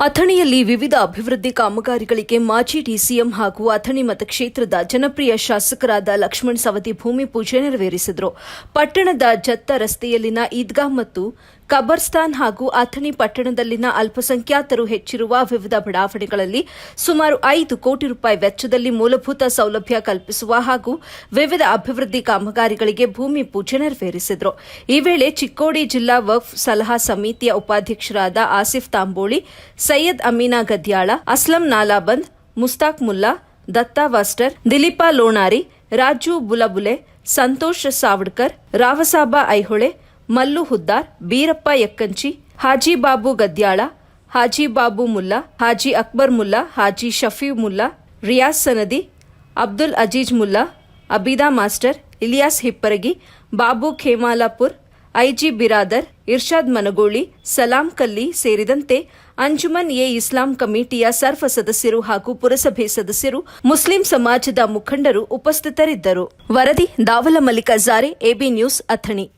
ಅಥಣಿಯಲ್ಲಿ ವಿವಿಧ ಅಭಿವೃದ್ಧಿ ಕಾಮಗಾರಿಗಳಿಗೆ ಮಾಜಿ ಡಿಸಿಎಂ ಹಾಗೂ ಅಥಣಿ ಮತಕ್ಷೇತ್ರದ ಜನಪ್ರಿಯ ಶಾಸಕರಾದ ಲಕ್ಷ್ಮಣ್ ಸವದಿ ಭೂಮಿ ಪೂಜೆ ನೆರವೇರಿಸಿದರು. ಪಟ್ಟಣದ ಜತ್ತ ರಸ್ತೆಯಲ್ಲಿನ ಈದ್ಗಾ ಮತ್ತು ಕಬರ್ಸ್ತಾನ್ ಹಾಗೂ ಅಥಣಿ ಪಟ್ಟಣದಲ್ಲಿನ ಅಲ್ಪಸಂಖ್ಯಾತರು ಹೆಚ್ಚಿರುವ ವಿವಿಧ ಬಡಾವಣೆಗಳಲ್ಲಿ ಸುಮಾರು 5 ಕೋಟಿ ರೂಪಾಯಿ ವೆಚ್ಚದಲ್ಲಿ ಮೂಲಭೂತ ಸೌಲಭ್ಯ ಕಲ್ಪಿಸುವ ಹಾಗೂ ವಿವಿಧ ಅಭಿವೃದ್ಧಿ ಕಾಮಗಾರಿಗಳಿಗೆ ಭೂಮಿ ಪೂಜೆ ನೆರವೇರಿಸಿದರು. ಈ ವೇಳೆ ಚಿಕ್ಕೋಡಿ ಜಿಲ್ಲಾ ವಕ್ಫ್ ಸಲಹಾ ಸಮಿತಿಯ ಉಪಾಧ್ಯಕ್ಷರಾದ Asif ತಾಂಬೋಳಿ, Syed Amina ಗದ್ಯಾಳ, Aslam ನಾಲಾಬಂದ್, Mushtaq Mulla, Datta ವಾಸ್ಟರ್, ದಿಲೀಪಾ ಲೋಣಾರಿ, Raju ಬುಲಬುಲೆ, Santosh ಸಾವಡ್ಕರ್, ರಾವಸಾಬಾ Aihole, Mallu Huddar, Beerappa ಯಕ್ಕಂಚಿ, Haji Babu ಗದ್ಯಾಳ, Haji Babu Mulla, Haji Akbar Mulla, Haji Shafi Mulla, Riyaz Sanadi, Abdul Aziz Mulla, Abida master, Ilyas Hipparagi, Babu ಖೇಮಾಲಾಪುರ್, IG Biradar, Irshad Managoli, ಸಲಾಂ ಕಲ್ಲಿ ಸೇರಿದಂತೆ ಅಂಜುಮನ್ ಎ ಇಸ್ಲಾಂ ಕಮಿಟಿಯ ಸರ್ವ ಸದಸ್ಯರು ಹಾಗೂ ಪುರಸಭೆ ಸದಸ್ಯರು, ಮುಸ್ಲಿಂ ಸಮಾಜದ ಮುಖಂಡರು ಉಪಸ್ಥಿತರಿದ್ದರು. ವರದಿ ದಾವಲ ಮಲ್ಲಿಕ ಜಾರೆ, ಎಬಿ ನ್ಯೂಸ್, ಅಥಣಿ.